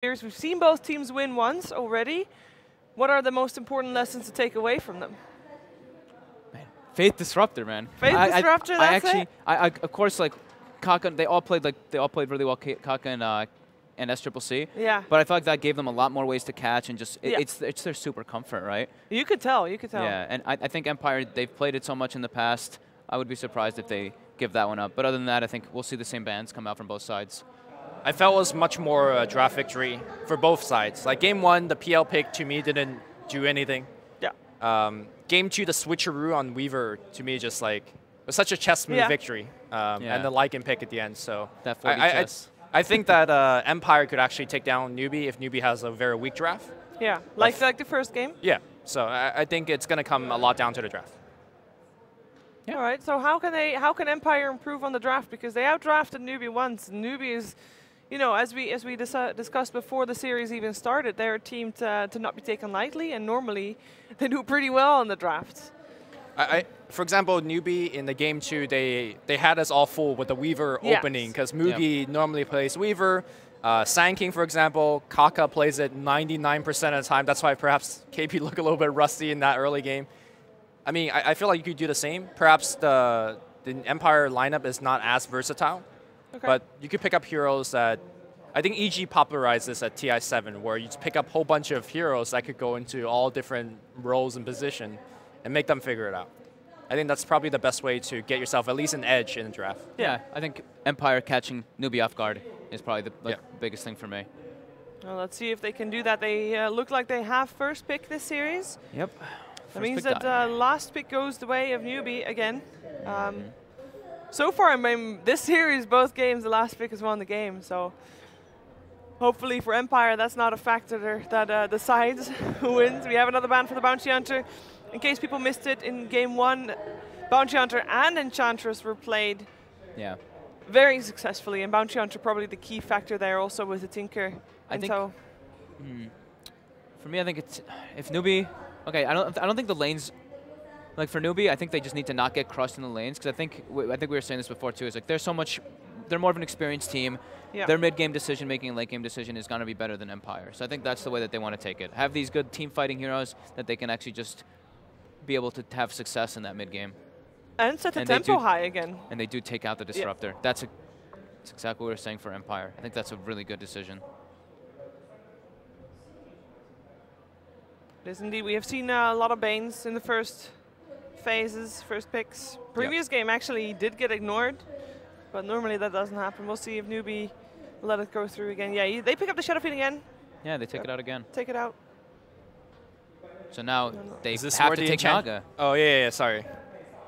series. We've seen both teams win once already. What are the most important lessons to take away from them? Man, Faith Disruptor, man. Faith Disruptor, that's it? Of course, like, Kaka, they all played really well, Kaka and SCCC. Yeah. But I feel like that gave them a lot more ways to catch, and just it's their super comfort, right? You could tell. Yeah, and I think Empire, they've played it so much in the past. I would be surprised if they give that one up. But other than that, I think we'll see the same bans come out from both sides. I felt it was much more a draft victory for both sides. Like game 1, the PL pick to me didn't do anything. Yeah. Game 2, the switcheroo on Weaver to me just like was such a chess move victory. And the Lycan pick at the end. So that 40 chess. I think that Empire could actually take down Newbee if Newbee has a very weak draft. Yeah, like the first game. Yeah. So I think it's going to come a lot down to the draft. Yeah. All right. So how can Empire improve on the draft? Because they outdrafted Newbee once. Newbee is, you know, as we discussed before the series even started, they're a team to not be taken lightly, and normally they do pretty well in the drafts. For example, Newbee in the game 2, they had us all full with the Weaver opening because Mugi normally plays Weaver. Sanking, for example, Kaka plays it 99% of the time. That's why perhaps KP look a little bit rusty in that early game. I mean, I feel like you could do the same. Perhaps the Empire lineup is not as versatile, but you could pick up heroes that I think EG popularized this at TI7, where you just pick up a whole bunch of heroes that could go into all different roles and position and make them figure it out. I think that's probably the best way to get yourself at least an edge in the draft. Yeah, I think Empire catching Newbee off guard is probably the biggest thing for me. Well, let's see if they can do that. They look like they have first pick this series. Yep. That means that last pick goes the way of Newbee again. So far, I mean, this series, both games, the last pick has won the game. So hopefully for Empire, that's not a factor that decides who wins. We have another ban for the Bounty Hunter. In case people missed it, in game 1, Bounty Hunter and Enchantress were played very successfully, and Bounty Hunter probably the key factor there also with the Tinker. For me, I think it's if Newbee. Okay, I don't think the lanes, like for Newbee, I think they just need to not get crushed in the lanes, because I think we were saying this before too. Is like they're more of an experienced team. Yeah. Their mid-game decision-making and late-game decision is going to be better than Empire. So I think that's the way that they want to take it. Have these good team-fighting heroes that they can actually just be able to have success in that mid-game. And set the tempo high again. And they do take out the Disruptor. That's exactly what we were saying for Empire. I think that's a really good decision. It is indeed. We have seen a lot of Banes in the first phases, first picks. Previous game actually did get ignored, but normally that doesn't happen. We'll see if Newbee will let it go through again. Yeah, they pick up the Shadow Fiend again. Yeah, they take it out again. Take it out. So now they have to take Naga. Oh, yeah, sorry.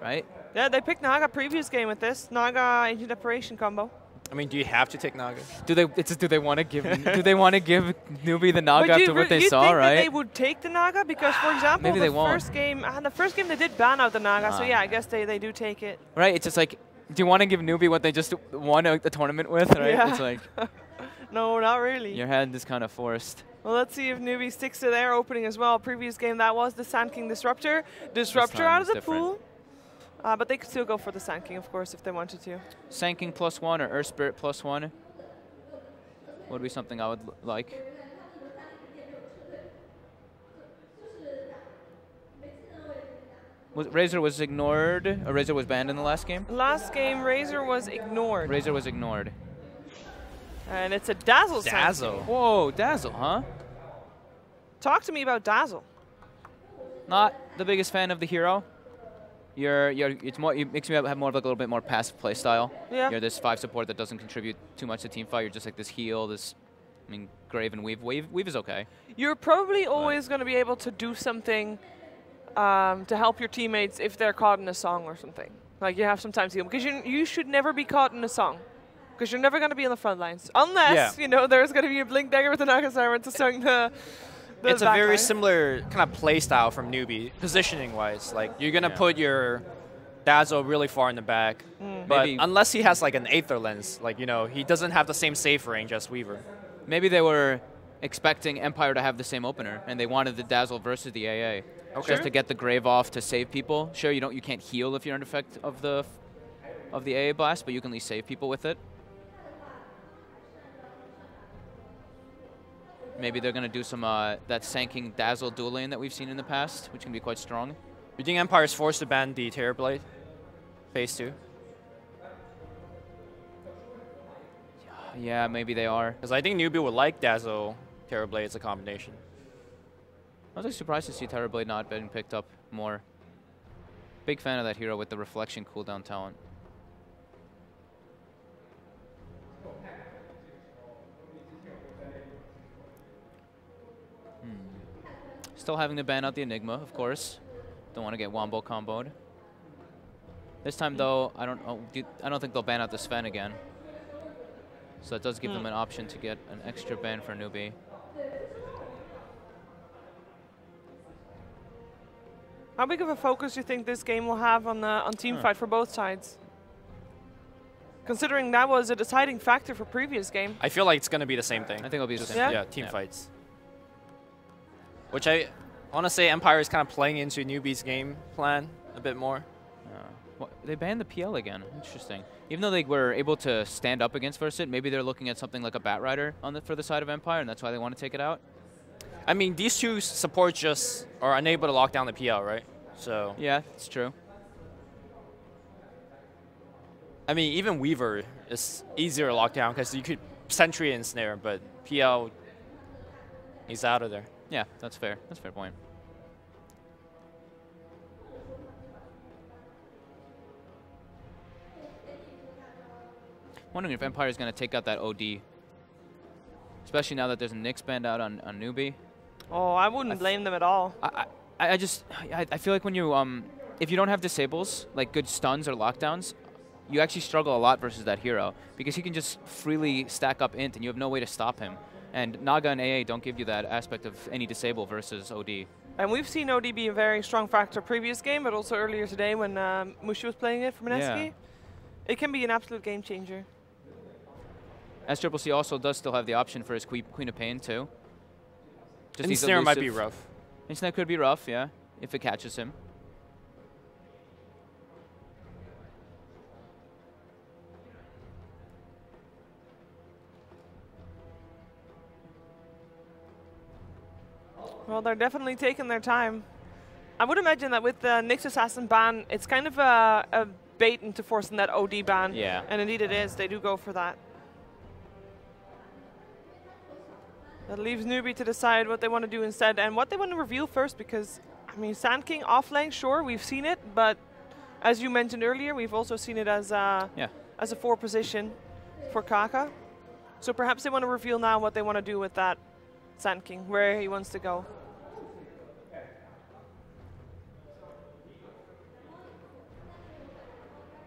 Right? Yeah, they picked Naga previous game with this. Naga Ancient Operation combo. I mean, do you have to take Naga? Do they want to give Newbee the Naga after what they saw, right? That they would take the Naga because, for example, the first game they did ban out the Naga, so yeah, I guess they do take it. Right, it's just like, do you want to give Newbee what they just won the tournament with, right? Yeah. It's like no, not really. Your hand is kind of forced. Well, let's see if Newbee sticks to their opening as well. Previous game, that was the Sand King Disruptor. Disruptor out of the pool. But they could still go for the Sand King, of course, if they wanted to. Sand King +1 or Earth Spirit +1 would be something I would like. Razor was ignored, or Razor was banned in the last game? Last game, Razor was ignored. Razor was ignored. And it's a Dazzle. Dazzle. Whoa, Dazzle, huh? Talk to me about Dazzle. Not the biggest fan of the hero. It makes me have more of like a little bit more passive play style. Yeah. You're this 5 support that doesn't contribute too much to team fight. You're just like this heal, Grave and Weave. Weave is okay. You're probably always going to be able to do something to help your teammates if they're caught in a song or something. Like you have sometimes heal, because you should never be caught in a song. Because you're never going to be on the front lines. Unless, you know, there's going to be a Blink Dagger with an Naga Siren to song the it's a very similar kind of play style from Newbee, positioning-wise. Like, you're going to put your Dazzle really far in the back. But unless he has, like, an Aether Lens, like, you know, he doesn't have the same save range as Weaver. Maybe they were expecting Empire to have the same opener, and they wanted the Dazzle versus the AA. Okay. Just to get the Grave off to save people. Sure, you can't heal if you're in effect of the AA blast, but you can at least save people with it. Maybe they're going to do some that Sanking Dazzle dual lane that we've seen in the past, which can be quite strong. You think Empire is forced to ban the Terrorblade? Phase 2? Yeah, maybe they are. Because I think Newbee would like Dazzle Terrorblade as a combination. I was actually surprised to see Terrorblade not being picked up more. Big fan of that hero with the reflection cooldown talent. Still having to ban out the Enigma, of course. Don't want to get Wombo comboed. This time, though, I don't think they'll ban out the Sven again. So it does give them an option to get an extra ban for Newbee. How big of a focus do you think this game will have on teamfight for both sides? Considering that was a deciding factor for previous game. I feel like it's going to be the same thing. I think it'll be the same. Yeah, team fights. Which I want to say Empire is kind of playing into Newbee's game plan a bit more. Well, they banned the PL again. Interesting. Even though they were able to stand up against Versit, maybe they're looking at something like a Bat Rider for the side of Empire, and that's why they want to take it out. I mean, these two supports just are unable to lock down the PL, right? So yeah, it's true. I mean, even Weaver is easier to lock down because you could Sentry and Snare, but PL, he's out of there. Yeah, that's fair. That's a fair point. Wondering if Empire is going to take out that OD, especially now that there's a Nyx band out on Newbee. Oh, I wouldn't blame them at all. I feel like when you if you don't have disables like good stuns or lockdowns, you actually struggle a lot versus that hero because he can just freely stack up int and you have no way to stop him. And Naga and AA don't give you that aspect of any disable versus OD. And we've seen OD be a very strong factor previous game, but also earlier today when Mushi was playing it from Mineski. Yeah. It can be an absolute game changer. SCCC also does still have the option for his Queen of Pain too. Just Snare might be rough. Snare could be rough, yeah, if it catches him. Well, they're definitely taking their time. I would imagine that with the Nyx Assassin ban, it's kind of a bait into forcing that OD ban. Yeah. And indeed it is. They do go for that. That leaves Newbee to decide what they want to do instead and what they want to reveal first because, I mean, Sand King off lane, sure, we've seen it, but as you mentioned earlier, we've also seen it as a 4 position for Kaka. So perhaps they want to reveal now what they want to do with that Sand King, where he wants to go.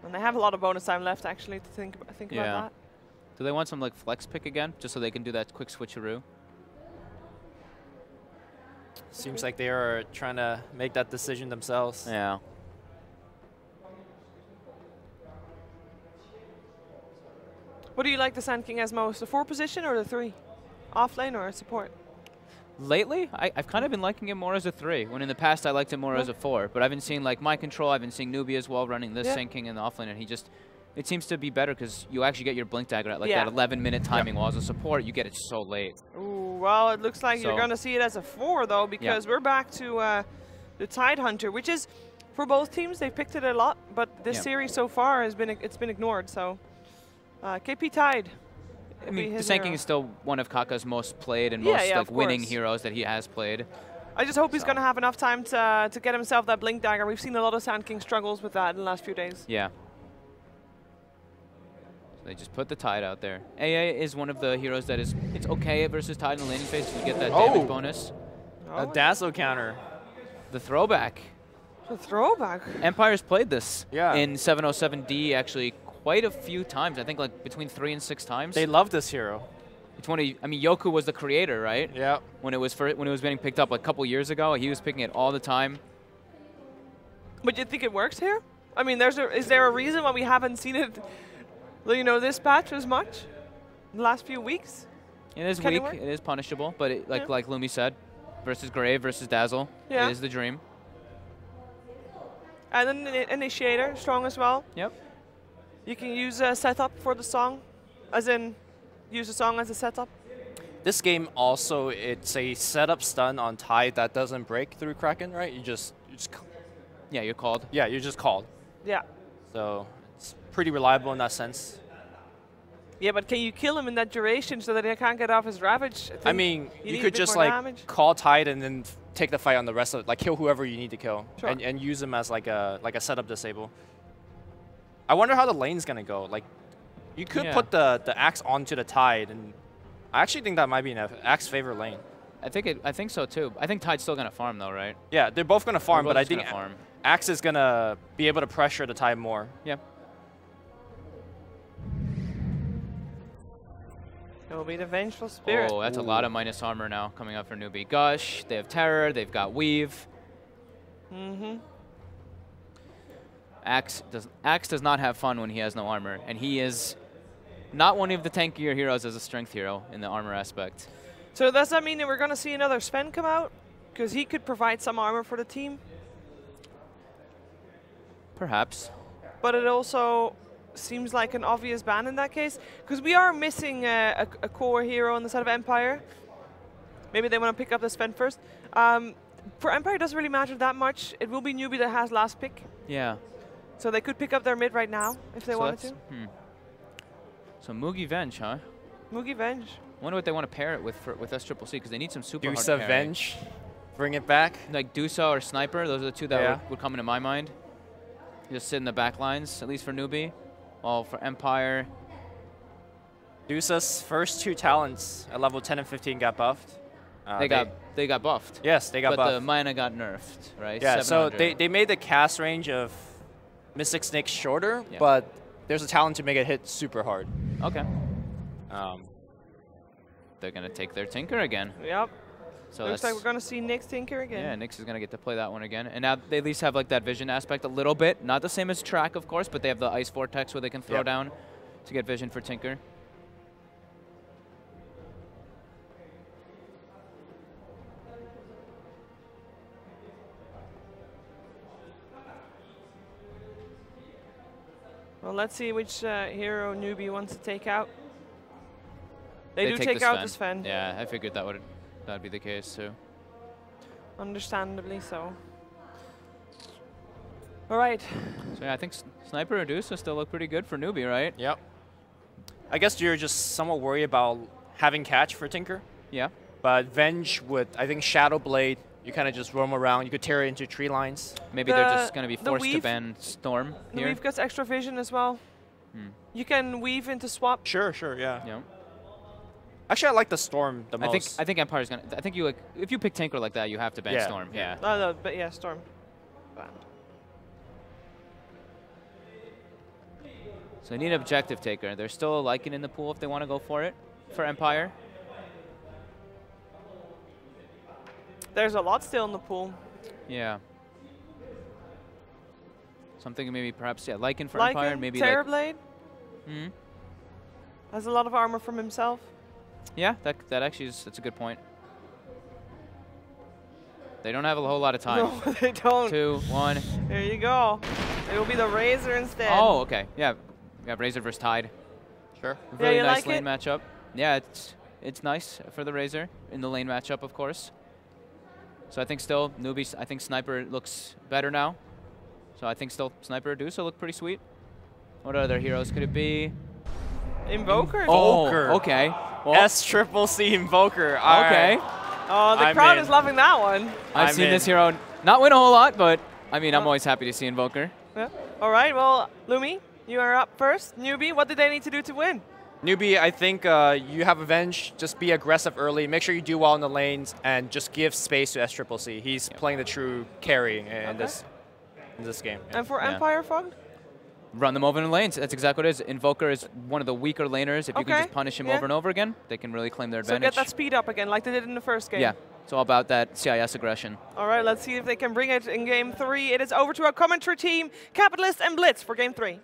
And they have a lot of bonus time left, actually, to think about that. Do they want some like flex pick again, just so they can do that quick switcheroo? Seems like they are trying to make that decision themselves. Yeah. What do you like the Sand King as most, the 4 position or the 3? Off lane or support? Lately, I've kind of been liking it more as a 3, when in the past I liked it more as a 4. But I've been seeing like Mind Control, I've been seeing Newbee as well running this Sand King in the offlane, and he just, it seems to be better because you actually get your Blink Dagger at like that 11-minute timing, while as a support, you get it so late. Ooh, well, it looks like you're going to see it as a 4, though, because we're back to the Tide Hunter, which is, for both teams, they've picked it a lot, but this series so far has been, it's been ignored, so KP Tide. I mean, the Sand King is still one of Kaka's most played and most like winning heroes that he has played. I just hope he's going to have enough time to get himself that Blink Dagger. We've seen a lot of Sand King struggles with that in the last few days. Yeah. So they just put the Tide out there. AA is one of the heroes that is, it's okay versus Tide in the laning phase. You get that damage bonus. A Dazzle counter. The throwback. The throwback. Empire's played this in 707D actually quite a few times. I think like between 3 and 6 times. They love this hero. It's one of, I mean, Yoku was the creator, right? Yeah. When it was getting picked up like a couple years ago, he was picking it all the time. But you think it works here? I mean, is there a reason why we haven't seen it, you know, this patch as much in the last few weeks? It is weak. It is punishable, but it, like Lumi said, versus Grave versus Dazzle, it is the dream. And then Initiator, strong as well. Yep. You can use a setup for the song, as in use the song as a setup. This game also, it's a setup stun on Tide that doesn't break through Kraken, right? You just yeah, you're called. Yeah, you're just called. Yeah. So it's pretty reliable in that sense. Yeah, but can you kill him in that duration so that he can't get off his Ravage? I mean, you could just like call Tide and then take the fight on the rest of it, like kill whoever you need to kill, sure. and use him as like a setup disable. I wonder how the lane's gonna go. Like, you could put the Axe onto the Tide, and I actually think that might be an Axe favorite lane. I think so too. I think Tide's still gonna farm though, right? Yeah, they're both gonna farm, but I think farm. Axe is gonna be able to pressure the Tide more. Yeah. It will be the Vengeful Spirit. Oh, that's a lot of minus armor now coming up for Newbee. Gush, they have Terror, they've got Weave. Mm-hmm. Axe does not have fun when he has no armor, and he is not one of the tankier heroes as a strength hero in the armor aspect. So does that mean that we're going to see another Sven come out? Because he could provide some armor for the team. Perhaps. But it also seems like an obvious ban in that case, because we are missing a core hero on the side of Empire. Maybe they want to pick up the Sven first. For Empire, it doesn't really matter that much. It will be Newbee that has last pick. Yeah. So they could pick up their mid right now if they wanted to. So Mugi Venge, huh? Mugi Venge. I wonder what they want to pair it with SCCC, because they need some super hard Dusa pairing. Venge, bring it back. Like Dusa or Sniper, those are the two that would come into my mind. Just sit in the back lines, at least for Newbee. While for Empire, Dusa's first 2 talents at level 10 and 15 got buffed. They got buffed. Yes, they got buffed. But the mana got nerfed, right? Yeah, 700. so they made the cast range of Mystic Snake shorter, but there's a talent to make it hit super hard. Okay. They're going to take their Tinker again. Yep. So looks like we're going to see Nyx Tinker again. Yeah, Nyx is going to get to play that one again. And now they at least have like that vision aspect a little bit. Not the same as Track, of course, but they have the Ice Vortex where they can throw down to get vision for Tinker. Well, let's see which hero Newbee wants to take out. They do take out the Sven. Yeah, I figured that would be the case too. Understandably so. All right. So yeah, I think Sniper or Dusa still look pretty good for Newbee, right? Yep. I guess you're just somewhat worried about having catch for Tinker. Yeah. But Venge would, I think Shadow Blade, you kind of just roam around. You could tear it into tree lines. Maybe they're just going to be forced to ban Storm here. The Weave gets extra vision as well. You can weave into swap. Sure, yeah. Actually, I like the Storm the most. I think Empire's gonna. I think you like if you pick Tinker like that, you have to ban Storm. Yeah. No, but yeah, Storm. So they need an objective taker. There's still a Lycan in the pool if they want to go for it for Empire. There's a lot still in the pool. Yeah. Something maybe perhaps Lycan for Empire, maybe Terrorblade. Has a lot of armor from himself. Yeah, that actually that's a good point. They don't have a whole lot of time. No, they don't. 2, 1. There you go. It will be the Razor instead. Oh, okay. Yeah, we have Razor versus Tide. Sure. Really nice lane matchup. Yeah, it's nice for the Razor in the lane matchup, of course. So I think still Newbee. I think Sniper looks better now. So I think still Sniper or Dusa look pretty sweet. What other heroes could it be? Invoker. Oh, okay. Well, SCCC Invoker. Okay. Oh, the crowd is loving that one. I've seen this hero not win a whole lot, but I mean, I'm always happy to see Invoker. Yeah. All right. Well, Lumi, you are up first. Newbee, what did they need to do to win? Newbee, I think you have Avenge. Just be aggressive early. Make sure you do well in the lanes, and just give space to SCCC. He's playing the true carry in this game. And for Empire Fog? Run them over in the lanes. That's exactly what it is. Invoker is one of the weaker laners. If you can just punish him over and over again, they can really claim their advantage. So get that speed up again like they did in the first game. Yeah, it's all about that CIS aggression. All right, let's see if they can bring it in Game 3. It is over to our commentary team, Capitalist and Blitz for Game 3.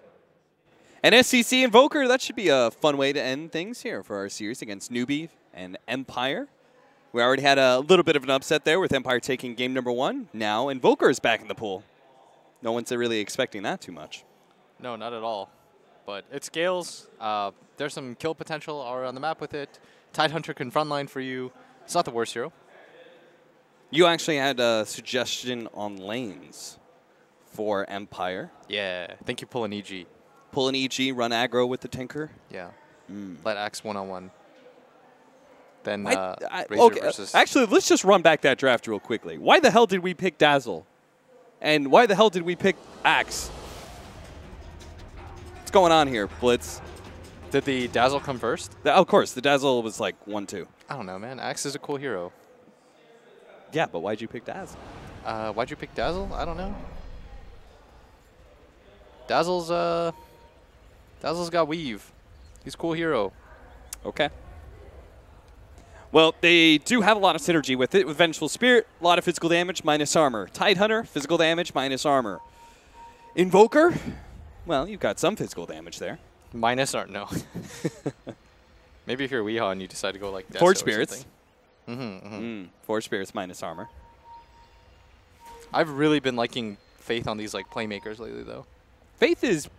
And SCCC Invoker, that should be a fun way to end things here for our series against Newbee and Empire. We already had a little bit of an upset there with Empire taking game number 1. Now Invoker is back in the pool. No one's really expecting that too much. No, not at all. But it scales. There's some kill potential on the map with it. Tidehunter can frontline for you. It's not the worst hero. You actually had a suggestion on lanes for Empire. Yeah, I think you pull an EG. Pull an EG, run aggro with the Tinker. Yeah. Let Axe 1-on-1. Then okay, versus... actually, let's just run back that draft real quickly. Why the hell did we pick Dazzle? And why the hell did we pick Axe? What's going on here, Blitz? Did the Dazzle come first? Of course, the Dazzle was like 1-2. I don't know, man. Axe is a cool hero. Yeah, but why'd you pick Dazzle? Why'd you pick Dazzle? I don't know. Dazzle's got weave. He's a cool hero. Okay. Well, they do have a lot of synergy with it. With Vengeful Spirit, a lot of physical damage minus armor. Tidehunter, physical damage minus armor. Invoker, well, you've got some physical damage there. Minus art, no. Maybe if you're Weehaw and you decide to go like Forge Spirits. Forge Spirits minus armor. I've really been liking Faith on these like playmakers lately, though. Faith is,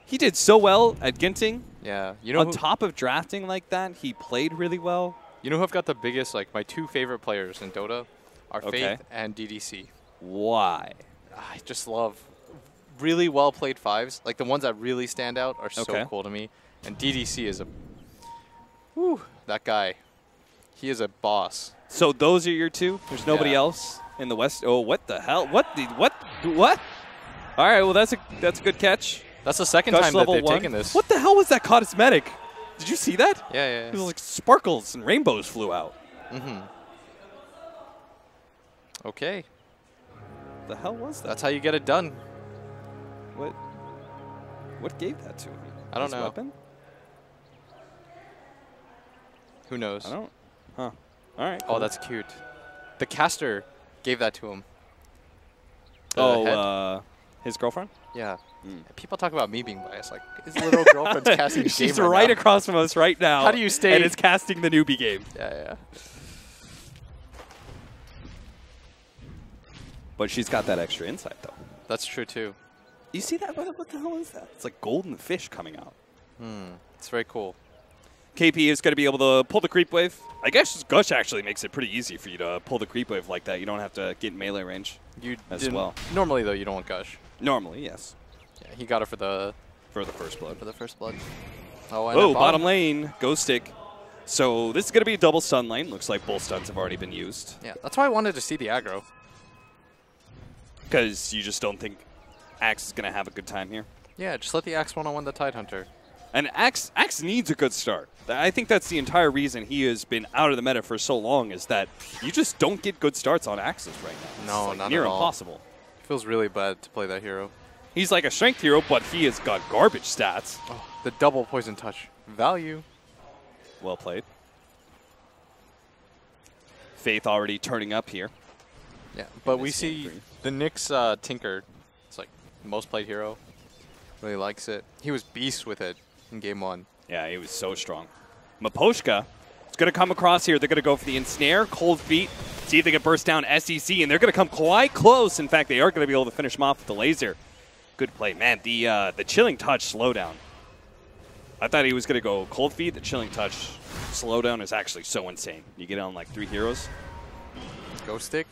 he did so well at Ginting. Yeah, you know, on top of drafting like that, he played really well. You know who I've got the biggest, like my 2 favorite players in Dota are Faith and DDC. Why? I just love really well played 5s. Like the ones that really stand out are so cool to me. And DDC is that guy. He is a boss. So those are your 2? There's nobody else in the West? Oh, what the hell? What? All right, well, that's a good catch. That's the second time that they've taken this. What the hell was that cosmetic? Did you see that? Yeah. It was like sparkles and rainbows flew out. Okay. The hell was that? That's how you get it done. What gave that to him? I don't know. Weapon? Who knows? I don't. Huh. All right. Cool. Oh, that's cute. The caster gave that to him. His girlfriend? Yeah. People talk about me being biased. Like, his little girlfriend's casting the game. She's right across from us right now. How do you stay? And it's casting the Newbee game. Yeah. But she's got that extra insight, though. That's true, too. You see that? What the hell is that? It's like golden fish coming out. It's very cool. KP is going to be able to pull the creep wave. I guess Gush actually makes it pretty easy for you to pull the creep wave like that. You don't have to get in melee range as well. Normally, though, you don't want Gush. Normally, yes. Yeah, he got it for the first blood. For the first blood. Oh, bottom lane, Ghost Stick. So this is going to be a double stun lane. Looks like both stuns have already been used. Yeah, that's why I wanted to see the aggro. Because you just don't think Axe is going to have a good time here? Yeah, just let the Axe 1-on-1 the Tidehunter. And Axe needs a good start. I think that's the entire reason he has been out of the meta for so long, is that you just don't get good starts on Axes right now. No, it's not near at all. impossible. It feels really bad to play that hero. He's like a strength hero, but he has got garbage stats. Oh, the double poison touch. Value. Well played. Faith already turning up here. Yeah, but we see the Nyx Tinker. It's like most played hero. Really likes it. He was beast with it in game 1. Yeah, he was so strong. Miposhka is going to come across here. They're going to go for the ensnare, cold feet, see if they can burst down SEC, and they're going to come quite close. In fact, they are going to be able to finish him off with the laser. Good play. Man, the chilling touch slowdown. I thought he was going to go cold feet. The chilling touch slowdown is actually so insane. You get on like 3 heroes. Ghost Stick.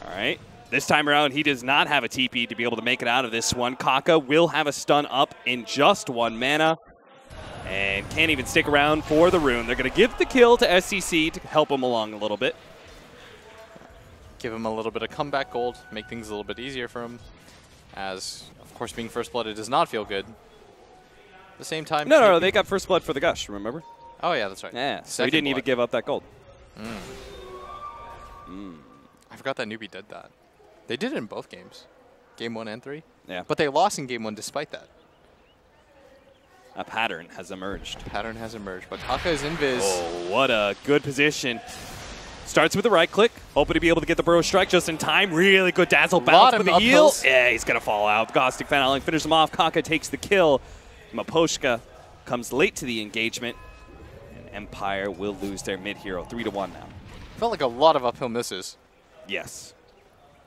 All right. This time around, he does not have a TP to be able to make it out of this one. Kaka will have a stun up in just 1 mana. And can't even stick around for the rune. They're going to give the kill to SCC to help him along a little bit. Give him a little bit of comeback gold, make things a little bit easier for him. As, of course, being first blood, it does not feel good. At the same time... No, they got first blood for the Gush, remember? Oh, yeah, that's right. Yeah, so he didn't even give up that gold. I forgot that Newbee did that. They did it in both games. Game 1 and 3. Yeah. But they lost in game 1 despite that. A pattern has emerged. Pattern has emerged, but Kaka is invis. Oh, what a good position. Starts with the right click, hoping to be able to get the Burrow Strike just in time. Really good dazzle bounce with the heal. Yeah, he's going to fall out. Gostic Fanaling finishes him off. Kaka takes the kill. Miposhka comes late to the engagement. And Empire will lose their mid-hero 3-1 now. Felt like a lot of uphill misses. Yes.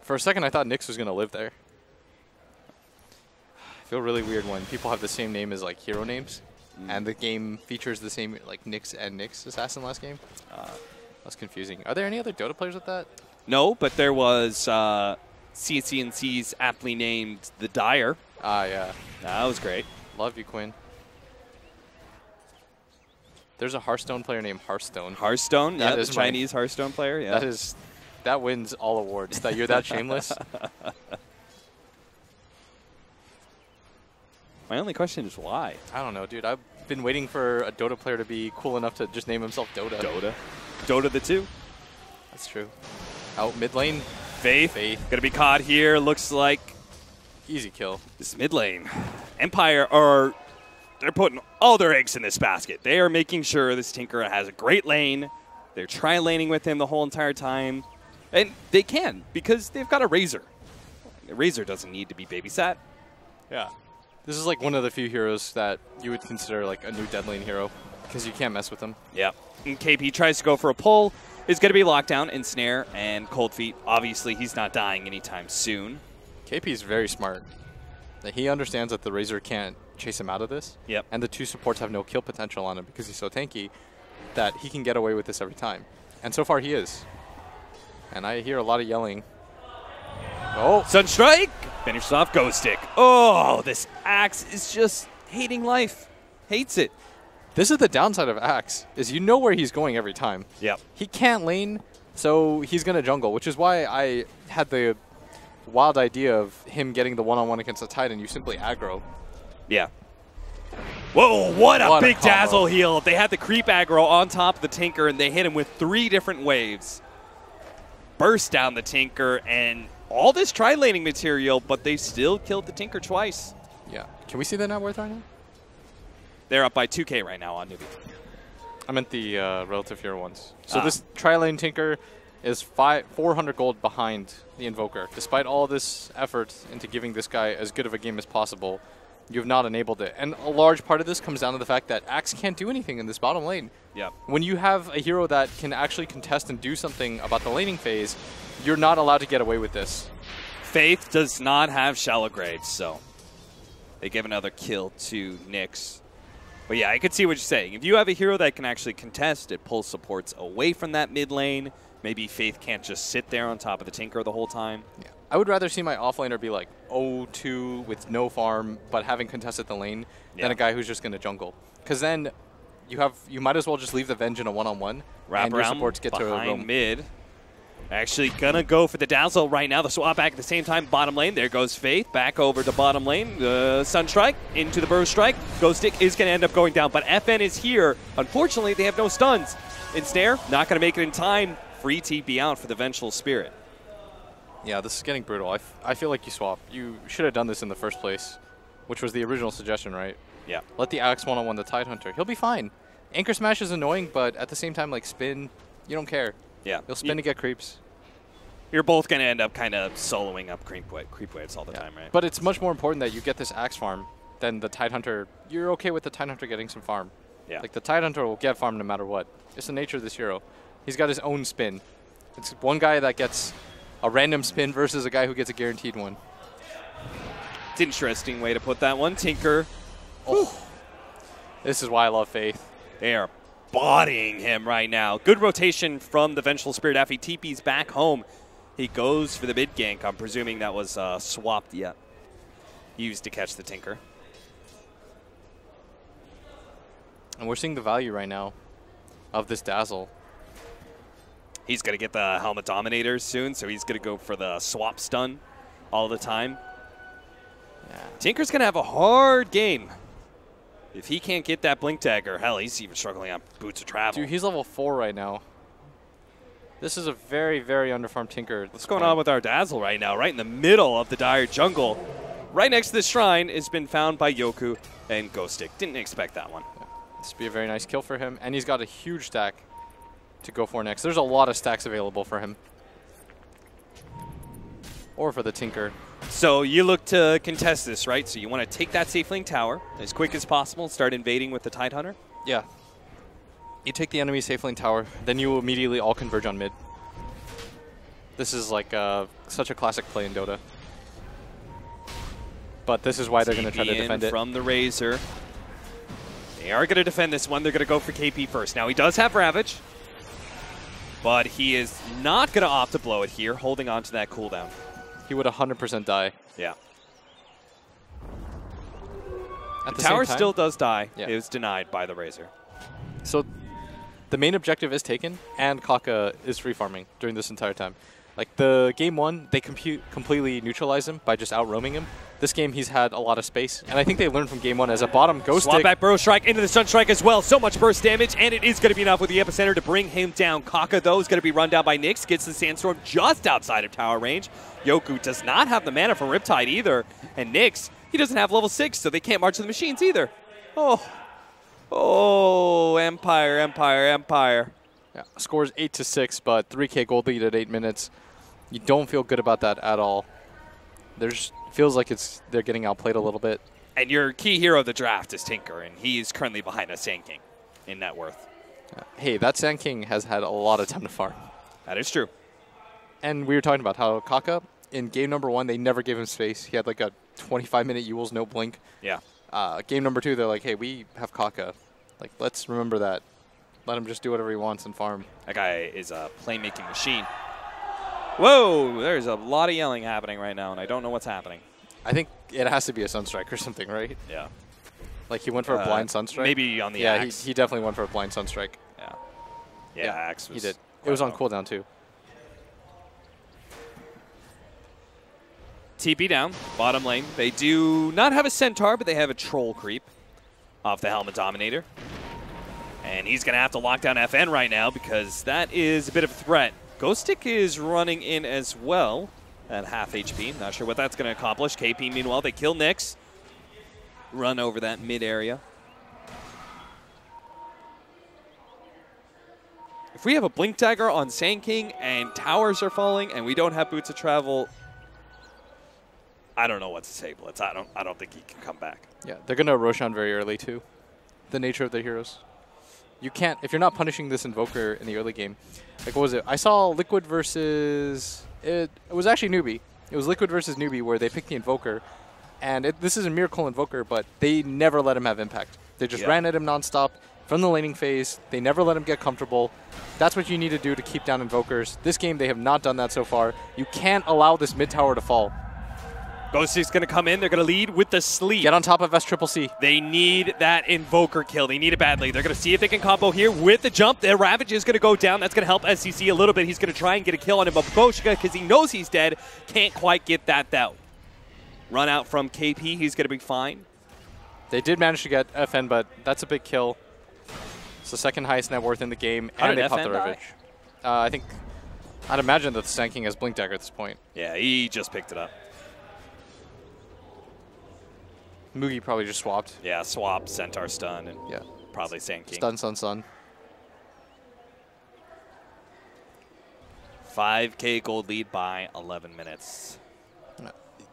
For a second, I thought Nyx was going to live there. I feel really weird when people have the same name as like hero names. and the game features the same like Nyx and Nyx assassin last game. That's confusing. Are there any other Dota players with that? No, but there was CNC's aptly named the Dyer. Ah, yeah. That was great. Love you, Quinn. There's a Hearthstone player named Hearthstone. Hearthstone? Yeah, the Chinese Hearthstone player. Yeah. That wins all awards. That you're that shameless. My only question is why? I don't know, dude. I've been waiting for a Dota player to be cool enough to just name himself Dota. Dota the 2. That's true. Out mid lane. Faith. Gonna be caught here. Looks like easy kill. This mid lane. Empire they're putting all their eggs in this basket. They are making sure this Tinker has a great lane. They're tri-laning with him the whole entire time. And they can, because they've got a Razor. The Razor doesn't need to be babysat. Yeah. This is like one of the few heroes that you would consider like a new dead lane hero, because you can't mess with them. Yeah. And KP tries to go for a pull. Is going to be lockdown, ensnare, and cold feet. Obviously, he's not dying anytime soon. KP is very smart. He understands that the Razor can't chase him out of this. Yep. And the two supports have no kill potential on him because he's so tanky that he can get away with this every time. And so far he is. And I hear a lot of yelling. Oh! Sunstrike! Finishes off Ghost Stick. Oh, this Axe is just hating life. Hates it. This is the downside of Axe, is you know where he's going every time. Yep. He can't lane, so he's going to jungle, which is why I had the wild idea of him getting the one-on-one against the Titan. You simply aggro. Yeah. Whoa, what a big dazzle heal. They had the creep aggro on top of the Tinker, and they hit him with 3 different waves. Burst down the Tinker, and all this tri-laning material, but they still killed the Tinker twice. Yeah. Can we see the net worth right now? They're up by 2K right now on Newbee. I meant the relative hero ones. So this tri-lane Tinker is 400 gold behind the Invoker. Despite all this effort into giving this guy as good of a game as possible, you have not enabled it. And a large part of this comes down to the fact that Axe can't do anything in this bottom lane. Yep. When you have a hero that can actually contest and do something about the laning phase, you're not allowed to get away with this. Faith does not have Shallow Graves, so they give another kill to Nyx. But yeah, I could see what you're saying. If you have a hero that can actually contest, it pulls supports away from that mid lane. Maybe Faith can't just sit there on top of the Tinker the whole time. Yeah. I would rather see my offlaner be like 0-2 with no farm, but having contested the lane, than a guy who's just going to jungle. Because then you might as well just leave the Venge in a one-on-one, and your supports get to roam. Mid. Actually gonna go for the dazzle right now. The swap back at the same time. Bottom lane. There goes Faith. Back over to bottom lane. Sunstrike into the Burst Strike. Ghost Stick is gonna end up going down, but FN is here. Unfortunately, they have no stuns. Ensnare, not gonna make it in time. Free TP out for the Vengeful Spirit. Yeah, this is getting brutal. I feel like you swap. You should have done this in the first place, which was the original suggestion, right? Yeah. Let the Axe one-on-one the Tidehunter. He'll be fine. Anchor Smash is annoying, but at the same time, like spin, you don't care. Yeah. You'll spin to get creeps. You're both going to end up kind of soloing up creep waves all the time, right? But it's much more important that you get this Axe farm than the Tidehunter. You're okay with the Tidehunter getting some farm. Yeah. Like the Tidehunter will get farm no matter what. It's the nature of this hero. He's got his own spin. It's one guy that gets a random spin versus a guy who gets a guaranteed one. It's an interesting way to put that one. Tinker. Oh. This is why I love Faith. They are bodying him right now. Good rotation from the Vengeful Spirit after he TP's back home. He goes for the mid gank. I'm presuming that was swapped yet. Used to catch the Tinker. And we're seeing the value right now of this Dazzle. He's going to get the Helmet Dominators soon, so he's going to go for the swap stun all the time. Yeah. Tinker's going to have a hard game. If he can't get that Blink Dagger, hell, he's even struggling on Boots of Travel. Dude, he's level 4 right now. This is a very, very underfarmed Tinker. What's going on with our Dazzle right now? Right in the middle of the dire jungle. Right next to the shrine has been found by Yoku and Ghost Stick. Didn't expect that one. Yeah. This would be a very nice kill for him. And he's got a huge stack to go for next. There's a lot of stacks available for him. Or for the Tinker. So you look to contest this, right? So you want to take that safe lane tower as quick as possible and start invading with the Tidehunter? Yeah. You take the enemy safe lane tower, then you immediately all converge on mid. This is like such a classic play in Dota. But this is why they're going to try to defend it. From the Razor. They are going to defend this one. They're going to go for KP first. Now, he does have Ravage, but he is not going to opt to blow it here, holding on to that cooldown. He would 100% die. Yeah. At the tower still does die. Yeah. It was denied by the Razor. So the main objective is taken, and Kaka is free farming during this entire time. Like the game 1, they completely neutralize him by just out roaming him. This game, he's had a lot of space, and I think they learned from game 1 as a bottom Ghost Swap Stick. back Burrow Strike into the Stun Strike as well. So much burst damage, and it is going to be enough with the Epicenter to bring him down. Kaka, though, is going to be run down by Nyx, gets the Sandstorm just outside of tower range. Yoku does not have the mana from Riptide either, and Nyx, he doesn't have level 6, so they can't march to the machines either. Oh, Empire, Empire, Empire. Yeah, scores 8-6, but 3K gold lead at 8 minutes. You don't feel good about that at all. There's feels like they're getting outplayed a little bit. And your key hero of the draft is Tinker, and he's currently behind a Sand King in net worth. Hey, that Sand King has had a lot of time to farm. That is true. And we were talking about how Kaka, in game number 1, they never gave him space. He had like a 25-minute Yule's no blink. Yeah. Game number 2, they're like, hey, we have Kaka. Like, let's remember that. Let him just do whatever he wants and farm. That guy is a playmaking machine. Whoa, there's a lot of yelling happening right now, and I don't know what's happening. I think it has to be a Sunstrike or something, right? Yeah. Like he went for a blind Sunstrike? Maybe on the axe. Yeah, he definitely went for a blind Sunstrike. Yeah. Yeah, axe was he did. It was on cooldown, too. TP down, bottom lane. They do not have a Centaur, but they have a Troll creep off the Helmet Dominator. And he's going to have to lock down FN right now because that is a bit of a threat. Ghost Stick is running in as well at half HP. Not sure what that's going to accomplish. KP, meanwhile, they kill Nyx. Run over that mid area. If we have a Blink Dagger on Sand King and towers are falling and we don't have Boots of Travel, I don't know what to say, Blitz. I don't think he can come back. Yeah, they're going to Roshan very early, too. The nature of the heroes. You can't, if you're not punishing this Invoker in the early game, like what was it? I saw Liquid versus, it was actually Newbee. It was Liquid versus Newbee where they picked the Invoker, and this is a Miracle Invoker, but they never let him have impact. They just ran at him nonstop from the laning phase. They never let him get comfortable. That's what you need to do to keep down Invokers. This game, they have not done that so far. You can't allow this mid tower to fall. Ghost Stick's going to come in. They're going to lead with the sleep. Get on top of SCCC. They need that Invoker kill. They need it badly. They're going to see if they can combo here with the jump. The Ravage is going to go down. That's going to help SCC a little bit. He's going to try and get a kill on him. But Boshka, because he knows he's dead, can't quite get that out. Run out from KP. He's going to be fine. They did manage to get FN, but that's a big kill. It's the second highest net worth in the game, and they popped the Ravage. I think, I'd imagine that the Sand King has Blink Dagger at this point. Yeah, he just picked it up. Mugi probably just swapped. Yeah, swap, Centaur stun, and probably Sand King. Stun, stun, stun. 5K gold lead by 11 minutes.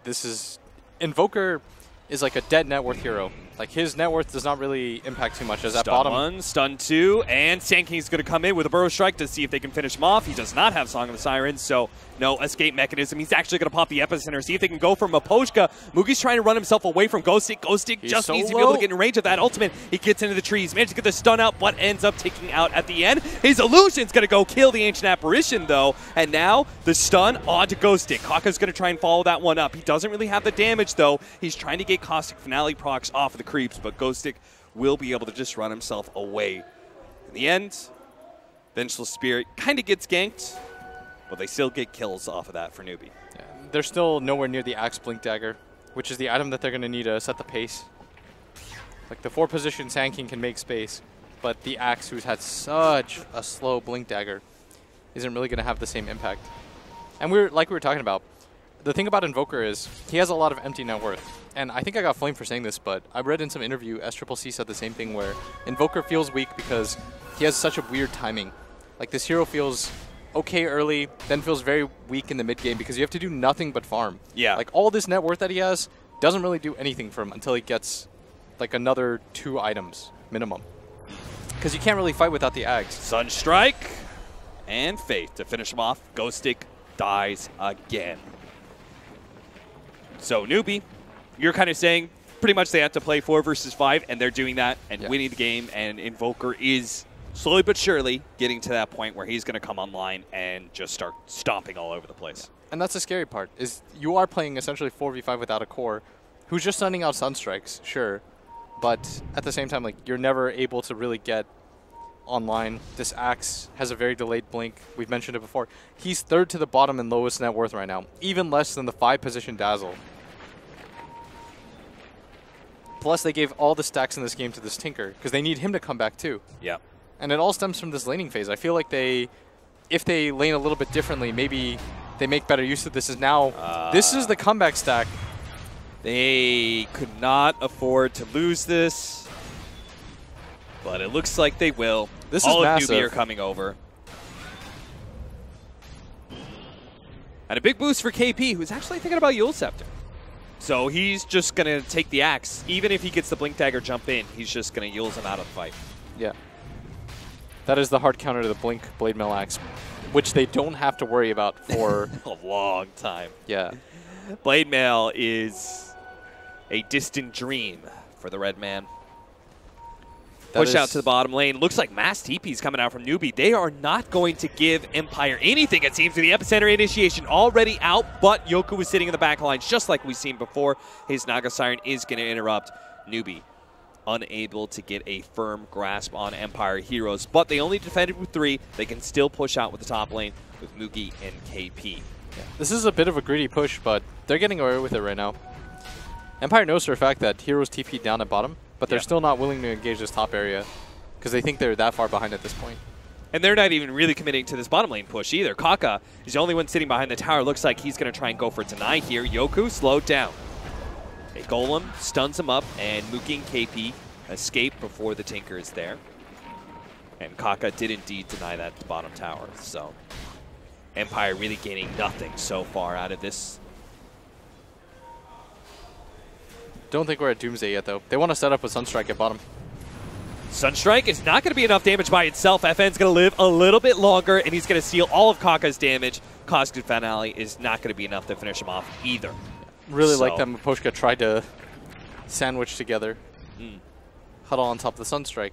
This is... Invoker is like a dead net worth hero. Like his net worth does not really impact too much as at bottom. Stun 1, stun 2, and Sand King's going to come in with a Burrow Strike to see if they can finish him off. He does not have Song of the Sirens, so no escape mechanism. He's actually going to pop the Epicenter, see if they can go for Maposhka. Mugi's trying to run himself away from Ghost Stick. Ghost Stick just needs to be able to get in range of that ultimate. He gets into the trees, manages to get the stun out, but ends up taking out at the end. His illusion's going to go kill the Ancient Apparition, though, and now the stun onto Ghost Stick. Kaka's going to try and follow that one up. He doesn't really have the damage, though. He's trying to get Caustic Finale procs off of the creeps, but Ghost Stick will be able to just run himself away. In the end, Vengeful Spirit kind of gets ganked, but they still get kills off of that for Newbee. Yeah, they're still nowhere near the Axe Blink Dagger, which is the item that they're going to need to set the pace. Like the 4-position Sand King can make space, but the Axe, who's had such a slow Blink Dagger, isn't really going to have the same impact. And like we were talking about, the thing about Invoker is he has a lot of empty net worth. And I think I got flamed for saying this, but I read in some interview, SCCC said the same thing, where Invoker feels weak because he has such a weird timing. Like this hero feels okay early, then feels very weak in the mid game because you have to do nothing but farm. Yeah. Like all this net worth that he has doesn't really do anything for him until he gets like another 2 items minimum. Because you can't really fight without the Ags. Sunstrike and Faith to finish him off. Ghost Stick dies again. So Newbee, you're kind of saying pretty much they have to play 4 versus 5, and they're doing that and Yeah. winning the game, and Invoker is slowly but surely getting to that point where he's going to come online and just start stomping all over the place. And that's the scary part, is you are playing essentially 4v5 without a core, who's just sending out Sunstrikes, sure. But at the same time, like, you're never able to really get online. This Axe has a very delayed blink. We've mentioned it before. He's 3rd to the bottom in lowest net worth right now, even less than the 5-position Dazzle. Plus, they gave all the stacks in this game to this Tinker, because they need him to come back too. Yeah. And it all stems from this laning phase. I feel like if they lane a little bit differently, maybe they make better use of this. This is the comeback stack. They could not afford to lose this, but it looks like they will. This all is of massive. Newbee are coming over. And a big boost for KP, who's actually thinking about Yule Scepter. So he's just going to take the Axe. Even if he gets the Blink Dagger jump in, he's just going to Yule's him out of the fight. Yeah. That is the hard counter to the Blink Blade Mail Axe, which they don't have to worry about for a long time. Yeah. Blade Mail is a distant dream for the red man. Push out to the bottom lane. Looks like mass TP's coming out from Newbee. They are not going to give Empire anything, it seems, to the epicenter initiation. Already out, but Yoku was sitting in the back lines just like we've seen before. His Naga Siren is going to interrupt Newbee. Unable to get a firm grasp on Empire heroes, but they only defended with 3. They can still push out with the top lane with Mugi and KP. Yeah. This is a bit of a greedy push, but they're getting away with it right now. Empire knows for a fact that heroes TP down at bottom, but they're still not willing to engage this top area because they think they're that far behind at this point. And they're not even really committing to this bottom lane push either. Kaka is the only one sitting behind the tower. Looks like he's going to try and go for deny here. Yoku slowed down. A Golem stuns him up, and Mugi and KP escape before the Tinker is there. And Kaka did indeed deny that bottom tower. So Empire really gaining nothing so far out of this. Don't think we're at Doomsday yet, though. They want to set up with Sunstrike at bottom. Sunstrike is not going to be enough damage by itself. FN's going to live a little bit longer, and he's going to steal all of Kaka's damage. Cosmic Finale is not going to be enough to finish him off either. Really like that Miposhka tried to sandwich together. Huddle on top of the Sunstrike.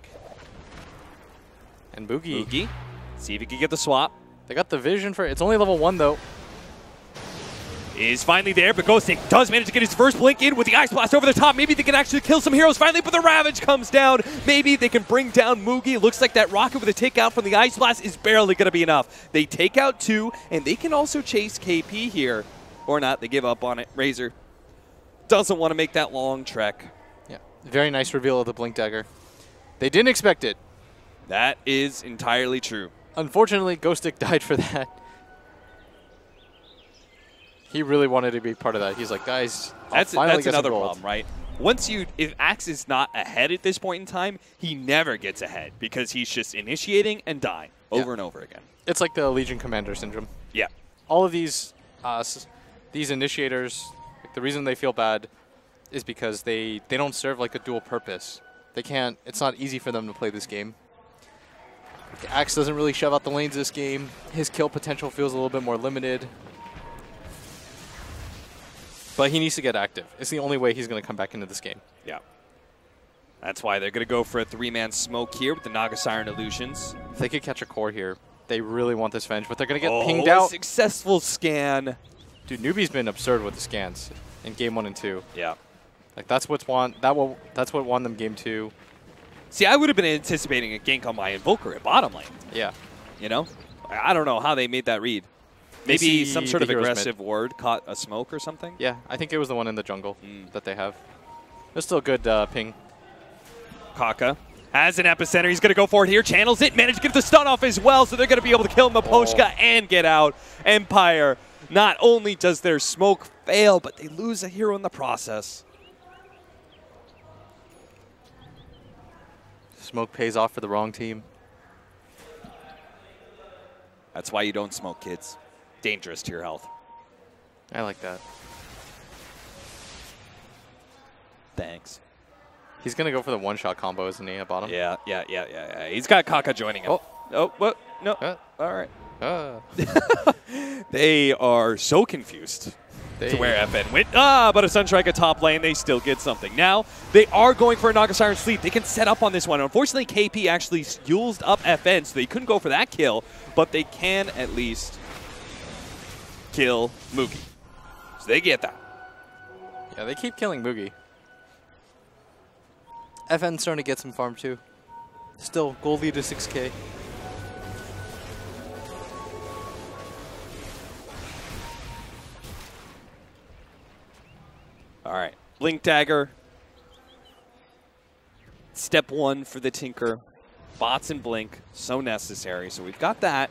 And Boogie. Boogie. See if he can get the swap. They got the vision for it. It's only level 1, though. Is finally there, but Ghosting does manage to get his first blink in with the Ice Blast over the top. Maybe they can actually kill some heroes finally, but the Ravage comes down. Maybe they can bring down Mugi. Looks like that rocket with a takeout from the Ice Blast is barely going to be enough. They take out 2, and they can also chase KP here. Or not, they give up on it. Razor doesn't want to make that long trek. Yeah, very nice reveal of the Blink Dagger. They didn't expect it. That is entirely true. Unfortunately, Ghostic died for that. He really wanted to be part of that. He's like, guys, that's another problem, right? If Axe is not ahead at this point in time, he never gets ahead because he's just initiating and dying over and over again. It's like the Legion Commander syndrome. Yeah. All of these initiators, like, the reason they feel bad is because they don't serve like a dual purpose. They can't. It's not easy for them to play this game. Axe doesn't really shove out the lanes this game. His kill potential feels a little bit more limited. But he needs to get active. It's the only way he's going to come back into this game. Yeah. That's why they're going to go for a 3-man smoke here with the Naga Siren Illusions. If they could catch a core here, they really want this Venge, but they're going to get pinged out. Successful scan. Dude, Newbee's been absurd with the scans in game 1 and 2. Yeah. Like, that's what won them game 2. See, I would have been anticipating a gank on my Invoker at bottom lane. Yeah. You know? I don't know how they made that read. Maybe some sort of aggressive ward caught a smoke or something? Yeah, I think it was the one in the jungle that they have. It's still a good ping. Kaka has an epicenter. He's going to go for it here. Channels it. Managed to get the stun off as well, so they're going to be able to kill Miposhka and get out. Empire, not only does their smoke fail, but they lose a hero in the process. Smoke pays off for the wrong team. That's why you don't smoke, kids. Dangerous to your health. I like that. Thanks. He's going to go for the one-shot combo, isn't he, at bottom? Yeah. He's got Kaka joining him. Oh, what? No. All right. They are so confused. to where FN went. But a Sunstrike at top lane, they still get something. Now, they are going for a Naga Siren Sleep. They can set up on this one. Unfortunately, KP actually used up FN, so they couldn't go for that kill, but they can at least kill Moogie. So they get that. Yeah, they keep killing Moogie. FN's starting to get some farm too. Still, gold lead to 6K. All right, Blink Dagger. Step 1 for the Tinker. Bots and Blink, so necessary. So we've got that.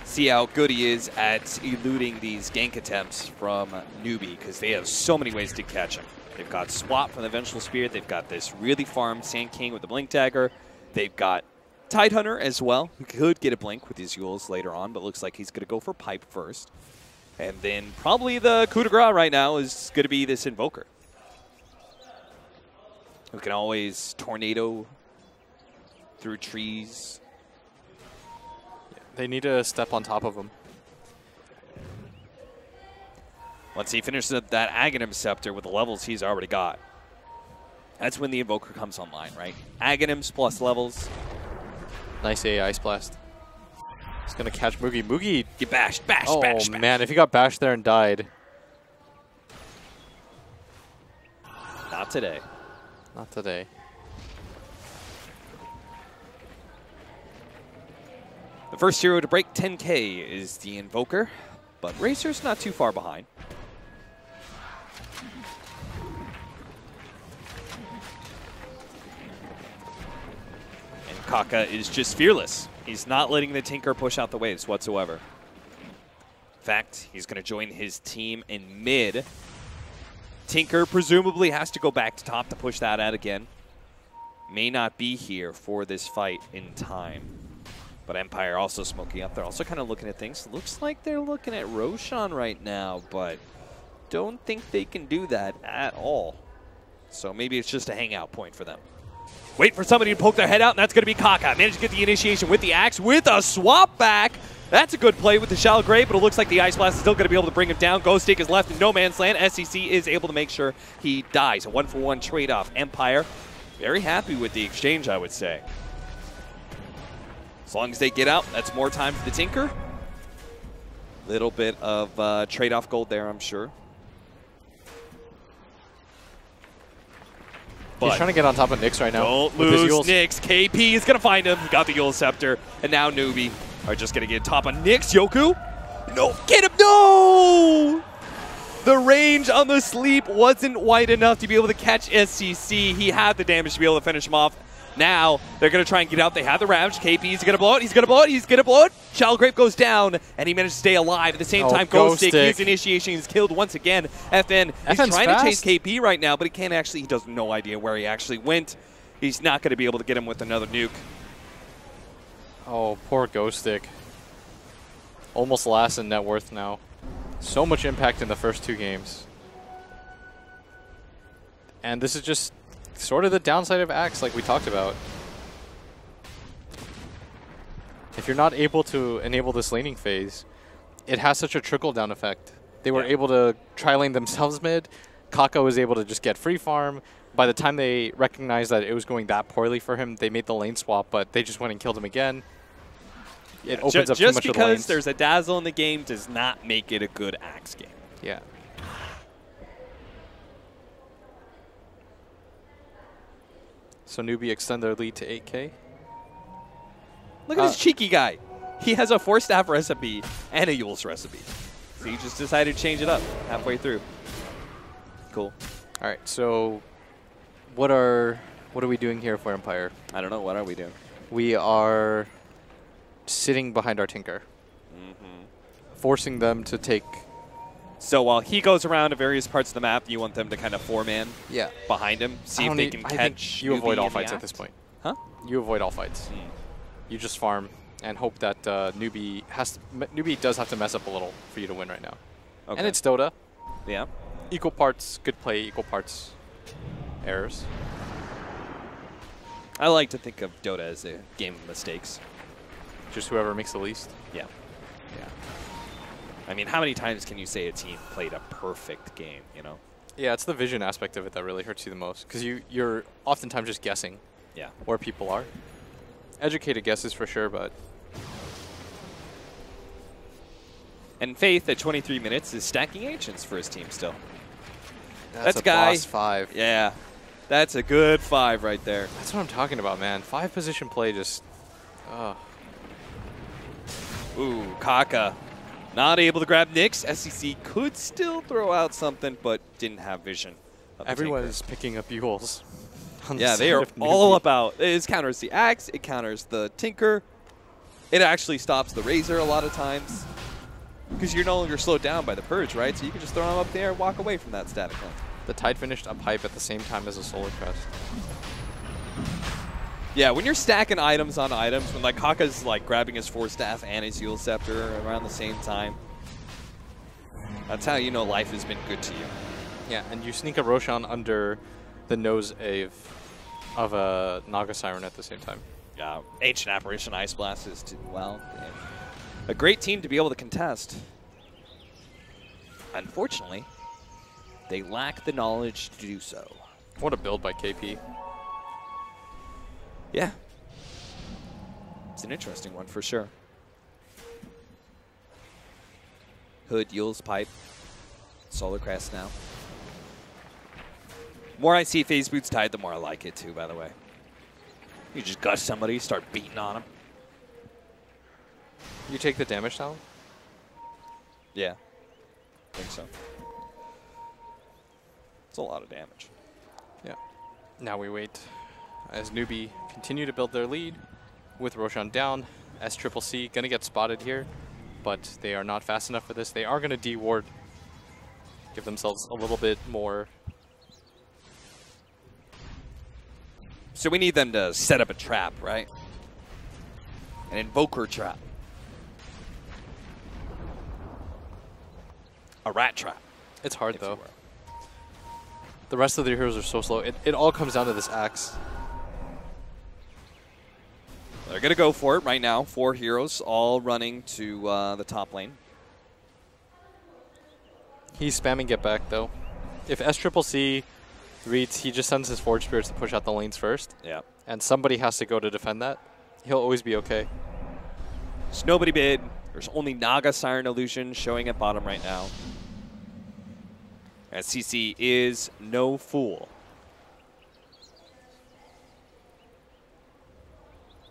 See how good he is at eluding these gank attempts from Newbee, because they have so many ways to catch him. They've got Swap from the Vengeful Spirit. They've got this really farmed Sand King with the Blink Dagger. They've got Tidehunter as well, who could get a Blink with his Yules later on, but looks like he's going to go for Pipe first. And then probably the coup de grace right now is going to be this Invoker, who can always tornado through trees. Yeah, they need to step on top of him. Once he finishes up that Aghanim Scepter with the levels he's already got, that's when the Invoker comes online, right? Aghanims plus levels. Nice Ice Blast. He's going to catch Moogie. Moogie. Get bashed, bash, oh, bash, man, bash. if he got bashed there and died. Not today. Not today. The first hero to break 10K is the Invoker, but Racer's not too far behind. And Kaka is just fearless. He's not letting the Tinker push out the waves whatsoever. In fact, he's going to join his team in mid. Tinker presumably has to go back to top to push that out again. May not be here for this fight in time. But Empire also smoking up. They're also kind of looking at things. Looks like they're looking at Roshan right now, but don't think they can do that at all. So maybe it's just a hangout point for them. Wait for somebody to poke their head out, and that's going to be Kaka. Managed to get the initiation with the axe, with a swap back. That's a good play with the Shallow Grave, but it looks like the Ice Blast is still going to be able to bring him down. Ghost Stick is left in no man's land. SCC is able to make sure he dies. A 1-for-1 trade-off. Empire very happy with the exchange, I would say. As long as they get out, that's more time for the Tinker. Little bit of trade-off gold there, I'm sure. He's trying to get on top of Nyx right now. Don't lose Nyx. KP is going to find him. He got the Yule Scepter. And now Newbee are just going to get on top of Nyx. Yoku. No, get him. No! The range on the sleep wasn't wide enough to be able to catch SCC. He had the damage to be able to finish him off. Now they're going to try and get out. They have the Ravage. KP's going to blow it. He's going to blow it. He's going to blow it. Shallow Grave goes down, and he managed to stay alive. At the same time, Ghost Stick, his initiation is killed once again. FN is trying to chase KP right now, but he can't actually. He has no idea where he actually went. He's not going to be able to get him with another nuke. Oh, poor Ghost Stick. Almost last in net worth now. So much impact in the first 2 games. And this is just sort of the downside of Axe, like we talked about. If you're not able to enable this laning phase, it has such a trickle-down effect. They were able to tri-lane themselves mid. Kaka was able to just get free farm. By the time they recognized that it was going that poorly for him, they made the lane swap, but they just went and killed him again. It opens up too much of the lanes. Just because there's a Dazzle in the game does not make it a good Axe game. Yeah. So Newbee extend their lead to 8K. Look at this cheeky guy. He has a 4-staff recipe and a Yule's recipe. So he just decided to change it up halfway through. Cool. All right, so what are we doing here for Empire? I don't know. What are we doing? We are sitting behind our Tinker, forcing them to take. So while he goes around to various parts of the map, you want them to kind of 4-man behind him, see if they can catch. You avoid all fights at this point. Huh? You avoid all fights. You just farm and hope that Newbee does have to mess up a little for you to win right now. Okay. And it's Dota. Yeah. Equal parts good play, equal parts errors. I like to think of Dota as a game of mistakes. Just whoever makes the least. Yeah. Yeah. I mean, how many times can you say a team played a perfect game, you know? Yeah, it's the vision aspect of it that really hurts you the most, because you're oftentimes just guessing where people are. Educated guesses for sure, but... And Faith at 23 minutes is stacking Ancients for his team still. That's a guy. boss 5. Yeah, that's a good 5 right there. That's what I'm talking about, man. 5 position play just... Ooh, Kaka. Not able to grab Nyx. SEC could still throw out something, but didn't have vision. Everyone is picking up Yules. Yeah, they are all about. It counters the Axe. It counters the Tinker. It actually stops the Razor a lot of times. Because you're no longer slowed down by the Purge, right? So you can just throw them up there and walk away from that static line. The Tide finished up hype at the same time as a Solar Crest. Yeah, when you're stacking items on items, when like Kaka's like grabbing his Force Staff and his Yule Scepter around the same time, that's how you know life has been good to you. Yeah, and you sneak a Roshan under the nose of a Naga Siren at the same time. Yeah, Ancient Apparition Ice Blast is well, a great team to be able to contest. Unfortunately, they lack the knowledge to do so. What a build by KP. Yeah. It's an interesting one for sure. Hood, Yule's Pipe, Solar Crest now. The more I see FaZe Boots Tide, the more I like it too, by the way. You just gush somebody, start beating on them. You take the damage down? Yeah. I think so. It's a lot of damage. Yeah. Now we wait as Newbee continue to build their lead with Roshan down. SCCC going to get spotted here, but they are not fast enough for this. They are going to de-ward, give themselves a little bit more. So we need them to set up a trap, right? An Invoker trap. A rat trap. It's hard, though. The rest of their heroes are so slow. It all comes down to this Axe. They're going to go for it right now. 4 heroes all running to the top lane. He's spamming get back, though. If SCCC reads, he just sends his Forge Spirits to push out the lanes first. Yeah. And somebody has to go to defend that. He'll always be okay. There's nobody bid. There's only Naga Siren Illusion showing at bottom right now. And CC is no fool.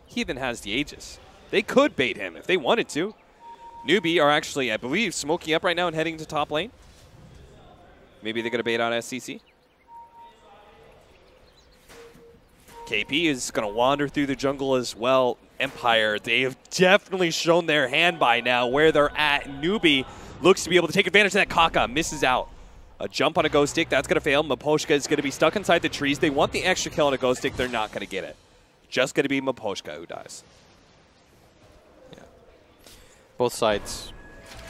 Heathen has the Aegis. They could bait him if they wanted to. Newbee are actually, I believe, smoking up right now and heading to top lane. Maybe they're going to bait out SCC. KP is going to wander through the jungle as well. Empire, they have definitely shown their hand by now where they're at. Newbee looks to be able to take advantage of that. Kaka misses out. A jump on a Ghost Stick, that's going to fail. Miposhka is going to be stuck inside the trees. They want the extra kill on a Ghost Stick. They're not going to get it. Just going to be Miposhka who dies. Yeah. Both sides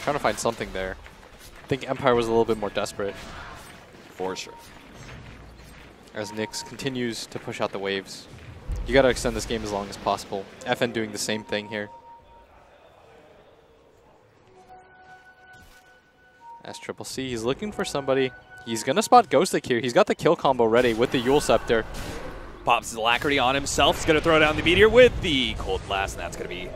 trying to find something there. I think Empire was a little bit more desperate. For sure. As Nyx continues to push out the waves. You got to extend this game as long as possible. FN doing the same thing here. SCCC, he's looking for somebody. He's going to spot Ghost Stick here. He's got the kill combo ready with the Yule Scepter. Pops his Alacrity on himself. He's going to throw down the Meteor with the Cold Blast, and that's going to be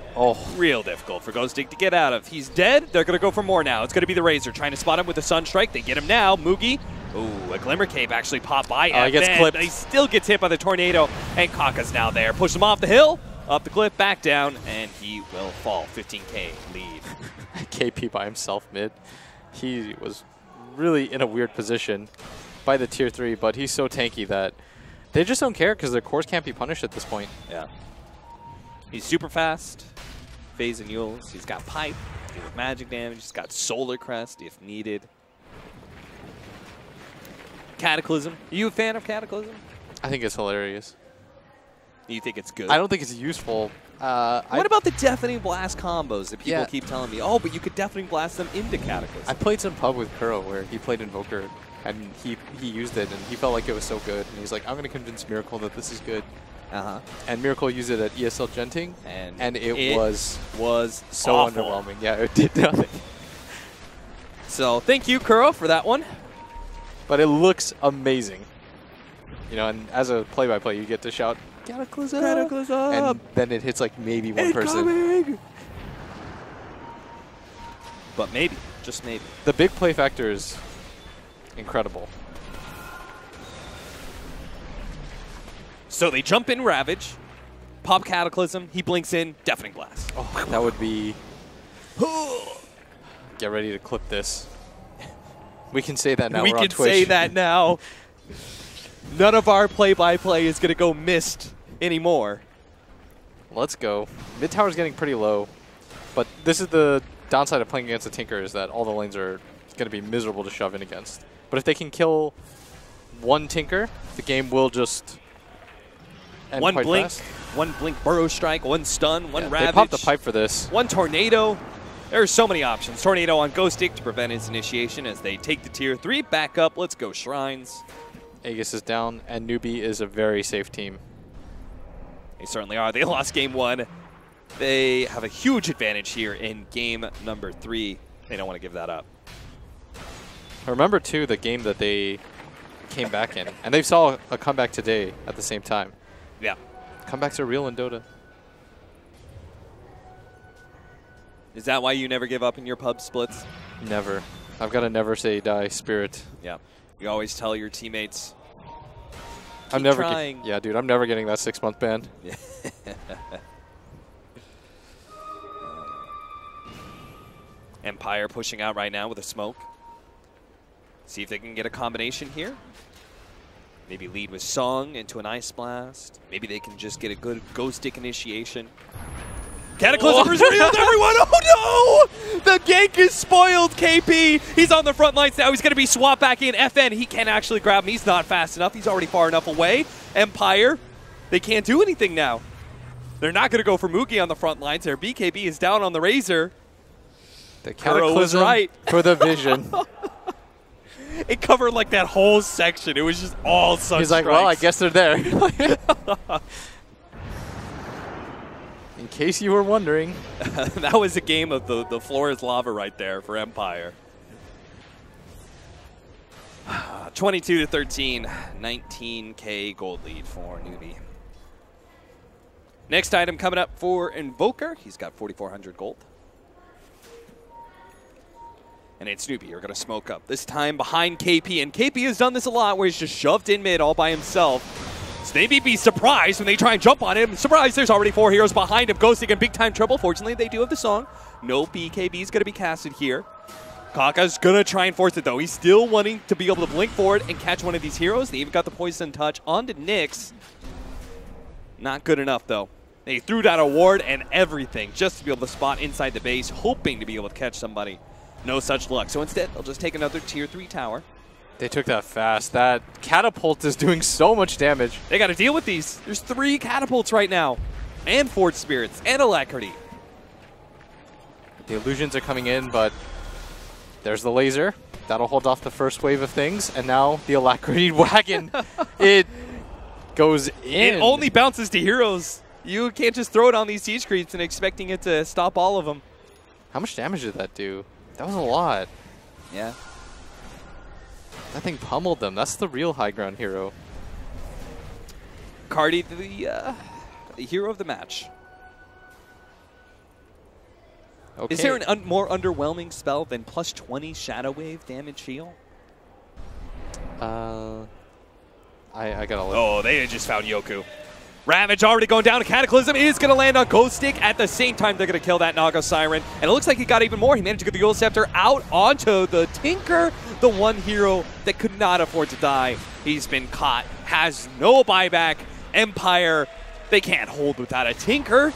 real difficult for Ghost Stick to get out of. He's dead. They're going to go for more now. It's going to be the Razor trying to spot him with the Sunstrike. They get him now. Mugi. Ooh, a Glimmer Cape actually popped by. He gets clipped. He still gets hit by the Tornado, and Kaka's now there. Push him off the hill, up the cliff, back down, and he will fall. 15K lead. KP by himself mid. He was really in a weird position by the tier 3, but he's so tanky that they just don't care because their cores can't be punished at this point. Yeah. He's super fast. FaZe and Yules. He's got Pipe. Deal with magic damage. He's got Solar Crest if needed. Cataclysm. Are you a fan of Cataclysm? I think it's hilarious. You think it's good? I don't think it's useful. What about the Deafening Blast combos that people keep telling me? Oh, but you could Deafening Blast them into Cataclysm. I played some pub with Kuro where he played Invoker, and he used it, and he felt like it was so good. And he's like, I'm going to convince Miracle that this is good. And Miracle used it at ESL Genting, and it was so awful. underwhelming. Yeah, it did nothing. So thank you, Kuro, for that one. But it looks amazing. You know, and as a play-by-play, you get to shout, "Cataclysm!" Cataclysm! And then it hits like maybe one person. But maybe, just maybe. The big play factor is incredible. So they jump in Ravage, pop Cataclysm, he blinks in, Deafening Blast. Oh, that would be... Get ready to clip this. We can say that now. We can say that now. None of our play-by-play is going to go missed anymore. Let's go. Mid tower's getting pretty low, but this is the downside of playing against a Tinker, is that all the lanes are going to be miserable to shove in against. But if they can kill one Tinker, the game will just end one quite blink, fast. one blink Burrow Strike, one stun, one Ravage. They popped the pipe for this. One Tornado. There are so many options. Tornado on Ghost Stick to prevent his initiation as they take the tier 3 back up. Let's go Shrines. Aegis is down, and Newbee is a very safe team. They certainly are. They lost game 1. They have a huge advantage here in game number 3. They don't want to give that up. Remember, too, the game that they came back in. And they saw a comeback today at the same time. Yeah. Comebacks are real in Dota. Is that why you never give up in your pub splits? Never. I've got a never say die spirit. Yeah. You always tell your teammates, I'm never trying. Yeah, dude, I'm never getting that 6-month ban. Yeah. Empire pushing out right now with a smoke. See if they can get a combination here. Maybe lead with Song into an Ice Blast. Maybe they can just get a good Ghost Stick initiation. Cataclysm is revealed, everyone! Oh no! The gank is spoiled, KP! He's on the front lines now. He's going to be swapped back in. FN, he can't actually grab him. He's not fast enough. He's already far enough away. Empire, they can't do anything now. They're not going to go for Mookie on the front lines. Their BKB is down on the Razor. The Cataclysm right. for the vision. It covered like that whole section. It was just all such He's like, strikes. well, I guess they're there. In case you were wondering. That was a game of the floor is lava right there for Empire. 22-13, 19K gold lead for Newbee. Next item coming up for Invoker. He's got 4,400 gold. And it's Newbee. You're going to smoke up. This time behind KP. And KP has done this a lot where he's just shoved in mid all by himself. So maybe be surprised when they try and jump on him. Surprise, there's already 4 heroes behind him. Ghosting and big time trouble. Fortunately, they do have the song. No BKB is going to be casted here. Kaka's going to try and force it, though. He's still wanting to be able to blink forward and catch one of these heroes. They even got the Poison Touch onto Nyx. Not good enough, though. They threw down a ward and everything just to be able to spot inside the base, hoping to be able to catch somebody. No such luck. So instead, they'll just take another tier 3 tower. They took that fast. That catapult is doing so much damage. They got to deal with these. There's 3 catapults right now. And Forge Spirits. And Alacrity. The illusions are coming in, but there's the laser. That'll hold off the first wave of things. And now the Alacrity wagon. It goes in. It only bounces to heroes. You can't just throw it on these siege creeps and expecting it to stop all of them. How much damage did that do? That was a lot. Yeah. That thing pummeled them. That's the real high ground hero. Cardi, the hero of the match. Okay. Is there an more underwhelming spell than plus 20 Shadow Wave damage heal? I gotta look. Oh, they just found Yoku. Ravage already going down. Cataclysm is going to land on Ghost Stick. At the same time, they're going to kill that Naga Siren. And it looks like he got even more. He managed to get the Yule Scepter out onto the Tinker, the one hero that could not afford to die. He's been caught. Has no buyback. Empire, they can't hold without a Tinker.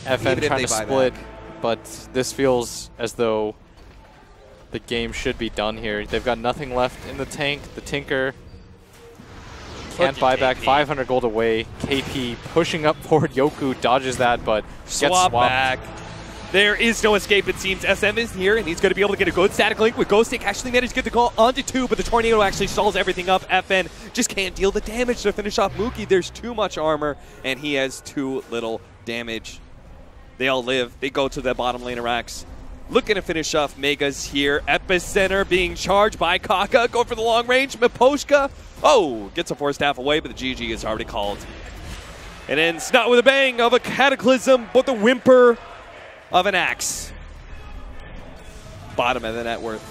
FN trying to split, but this feels as though the game should be done here. They've got nothing left in the tank. The Tinker can't buy back. 500 gold away. KP pushing up forward. Yoku dodges that, but gets swapped back. There is no escape, it seems. SM is here, and he's going to be able to get a good static link with Ghost Stick. Actually managed to get the call onto 2, but the Tornado actually stalls everything up. FN just can't deal the damage to finish off Mookie. There's too much armor, and he has too little damage. They all live. They go to the bottom lane of Rax. looking to finish off Megas here. Epicenter being charged by Kaka. Go for the long range. Miposhka, gets a force staff away, but the GG is already called. And ends not with a bang of a Cataclysm, but the whimper of an axe. Bottom of the net worth.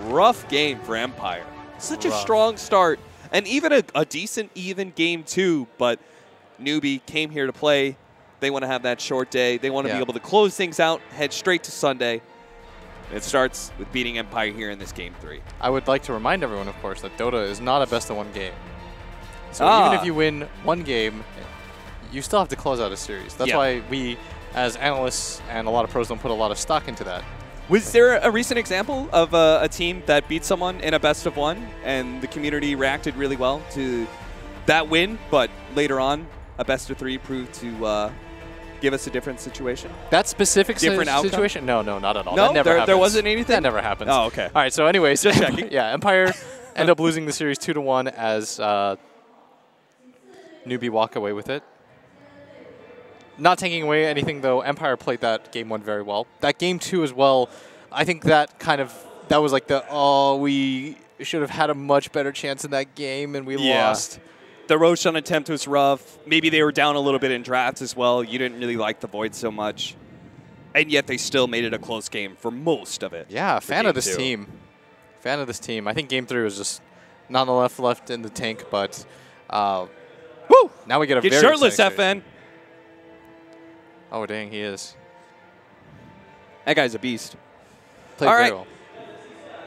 Rough game for Empire. Such a strong start. And even a decent even game 2, but Newbee came here to play. They want to have that short day. They want to be able to close things out, head straight to Sunday. It starts with beating Empire here in this game 3. I would like to remind everyone, of course, that Dota is not a best-of-1 game. So even if you win one game, you still have to close out a series. That's why we, as analysts and a lot of pros, don't put a lot of stock into that. Was there a recent example of a team that beat someone in a best-of-1 and the community reacted really well to that win, but later on a best-of-3 proved to give us a different situation? That specific situation? No, not at all. No, that never happens. There wasn't anything? That never happens. Oh, okay. All right, so anyways. Just checking. Yeah, Empire end up losing the series 2-1 as Newbee walk away with it. Not taking away anything, though. Empire played that game 1 very well. That game 2 as well, I think that was like we should have had a much better chance in that game and we lost. The Roshan attempt was rough. Maybe they were down a little bit in drafts as well. You didn't really like the Void so much. And yet they still made it a close game for most of it. Yeah, fan of this team. Fan of this team. I think game 3 was just not enough left in the tank, but now we get a very shirtless, FN. Oh, dang, he is. That guy's a beast. Played very well.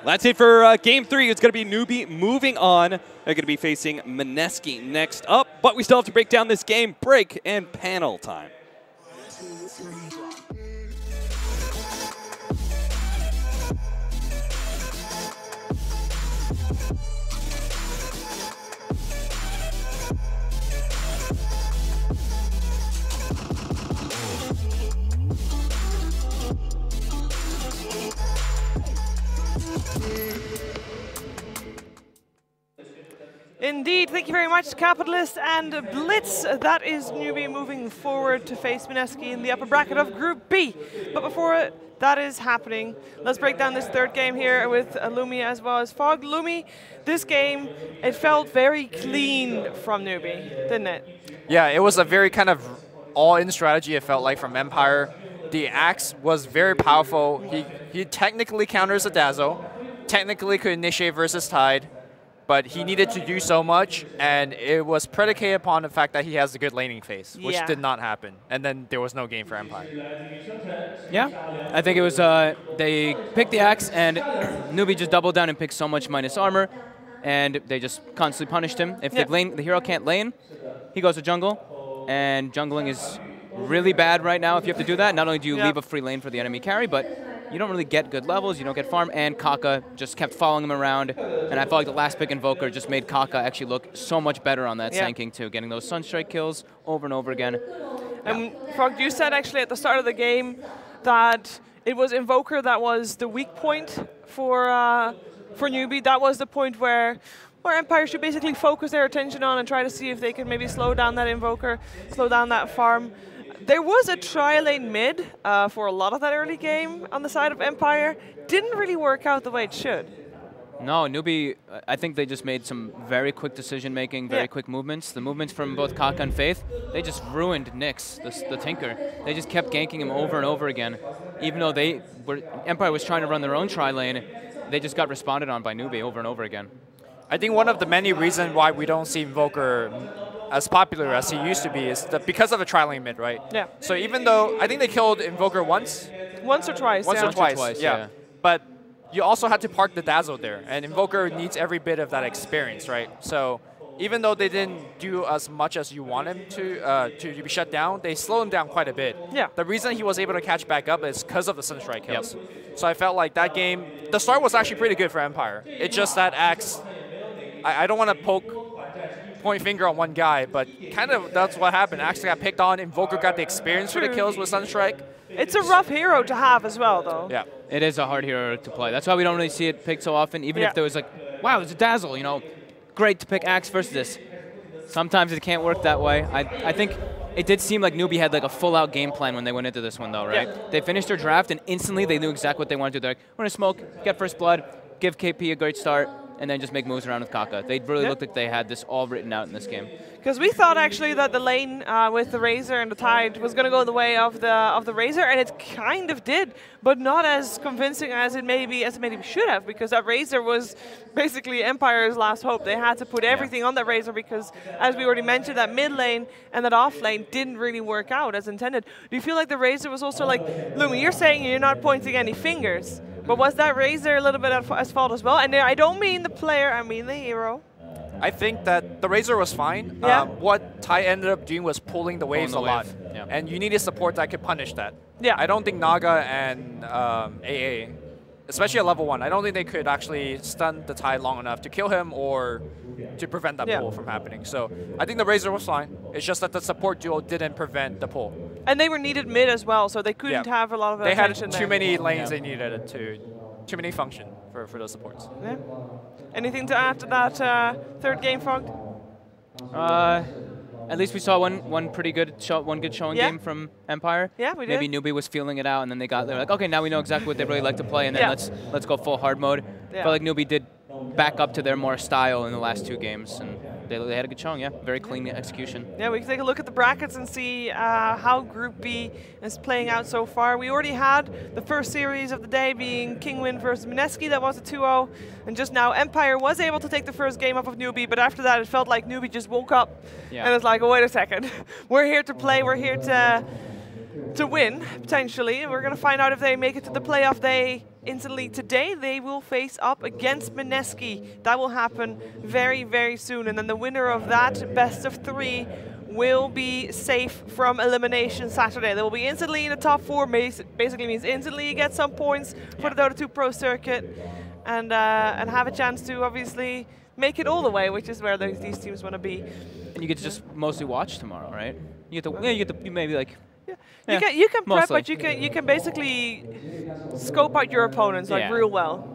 That's it for Game 3. It's going to be Newbee moving on. They're going to be facing Mineski next up, but we still have to break down this game. Break and panel time. Indeed, thank you very much, Capitalist and Blitz. That is Newbee moving forward to face Mineski in the upper bracket of Group B. But before that is happening, let's break down this third game here with Lumi as well as Fog. Lumi, this game, it felt very clean from Newbee, didn't it? Yeah, it was a very kind of all-in strategy, it felt like, from Empire. The Axe was very powerful. He technically counters a Dazzle, technically could initiate versus Tide, but he needed to do so much, and it was predicated upon the fact that he has a good laning phase, which did not happen. And then there was no game for Empire. Yeah, I think it was they picked the Axe, and Newbee just doubled down and picked so much minus armor, and they just constantly punished him. If the hero can't lane, he goes to jungle, and jungling is really bad right now if you have to do that. Not only do you leave a free lane for the enemy carry, but you don't really get good levels, you don't get farm, and Kaka just kept following him around. And I felt like the last pick Invoker just made Kaka actually look so much better on that Sanking too, getting those Sunstrike kills over and over again. And Frog, you said actually at the start of the game that it was Invoker that was the weak point for Newbee. That was the point where Empire should basically focus their attention on and try to see if they could maybe slow down that Invoker, slow down that farm. There was a tri-lane mid for a lot of that early game on the side of Empire. Didn't really work out the way it should. No, Newbee, I think they just made some very quick decision-making, very quick movements. The movements from both Kaka and Faith, they just ruined Nyx, the Tinker. They just kept ganking him over and over again. Even though Empire was trying to run their own tri-lane, they just got responded on by Newbee over and over again. I think one of the many reasons why we don't see Invoker as popular as he used to be is because of the tri-lane mid, right? Yeah. So even though I think they killed Invoker once. Once or twice. Once or twice, yeah. But you also had to park the Dazzle there, and Invoker needs every bit of that experience, right? So even though they didn't do as much as you want him to be shut down, they slowed him down quite a bit. Yeah. The reason he was able to catch back up is because of the Sunstrike kills. Yep. So I felt like that game, the start was actually pretty good for Empire. It's just that Axe, I don't want to point finger on one guy, but kind of that's what happened. Axe got picked on, Invoker got the experience for the kills with Sunstrike. It's a rough hero to have as well, though. Yeah. It is a hard hero to play. That's why we don't really see it picked so often, even if there was like, wow, there's a Dazzle, great to pick Axe versus this. Sometimes it can't work that way. I think It did seem like Newbee had like a full-out game plan when they went into this one, though, right? Yeah. They finished their draft, and instantly they knew exactly what they wanted to do. They're like, we're going to smoke, get first blood, give KP a great start, and then just make moves around with Kaka. They really looked like they had this all written out in this game. Because we thought actually that the lane with the Razor and the Tide was going to go the way of the Razor, and it kind of did, but not as convincing as it maybe should have, because that Razor was basically Empire's last hope. They had to put everything on that Razor because, as we already mentioned, that mid lane and that off lane didn't really work out as intended. Do you feel like the Razor was also like, Lumi, you're saying you're not pointing any fingers, but was that Razor a little bit at fault as well? And I don't mean the player, I mean the hero. I think that the Razor was fine. Yeah. What Tai ended up doing was pulling the waves a lot. Yeah. And you needed support that could punish that. Yeah. I don't think Naga and AA, especially at level 1, I don't think they could actually stun the Tai long enough to kill him or to prevent that pull from happening. So I think the Razor was fine. It's just that the support duo didn't prevent the pull. And they were needed mid as well, so they couldn't have a lot of attention. They had too many lanes they needed too many function for those supports. Yeah. Anything to add to that third game, Fogg? At least we saw one pretty good showing game from Empire. Yeah, we did. Maybe Newbee was feeling it out, and then they're like, okay, now we know exactly what they really like to play, and then let's go full hard mode. Yeah. But like Newbee did back up to their more style in the last 2 games, and they had a good showing. Yeah, very clean execution. Yeah, we can take a look at the brackets and see how Group B is playing out so far. We already had the first series of the day being Kingwin versus Mineski. That was a 2-0. And just now, Empire was able to take the first game off of Newbee, but after that, it felt like Newbee just woke up. Yeah. And it's like, oh, wait a second. We're here to play. We're here to win, potentially. We're going to find out if they make it to the playoff day instantly. Today, they will face up against Mineski. That will happen very, very soon. And then the winner of that best of 3 will be safe from elimination Saturday. They will be instantly in the top 4. Basically means instantly you get some points for the Dota 2 Pro circuit and have a chance to obviously make it all the way, which is where these teams want to be. And you get to just mostly watch tomorrow, right? You get to maybe like. You can prep, but you can basically scope out your opponents like real well.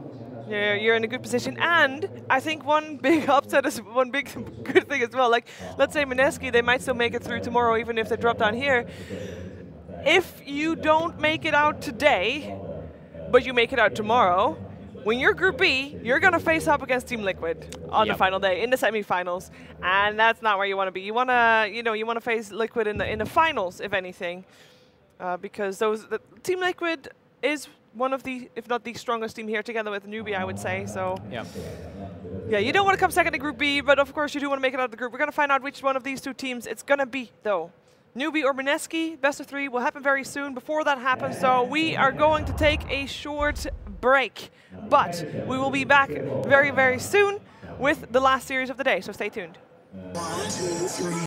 You're in a good position, and I think one big upset is one big good thing as well. Like, let's say Mineski, they might still make it through tomorrow, even if they drop down here. If you don't make it out today, but you make it out tomorrow, when you're Group B, you're going to face up against Team Liquid on the final day in the semifinals, and that's not where you want to be. You want to face Liquid in the finals, if anything, because Team Liquid is one of the, if not the strongest team here, together with Newbee, I would say. So yeah, you don't want to come second in Group B, but of course you do want to make it out of the group. We're going to find out which one of these 2 teams it's going to be, though. Newbee or Mineski, best of 3 will happen very soon. Before that happens, so we are going to take a short break, but we will be back very, very soon with the last series of the day, so stay tuned. 1, 2, 3.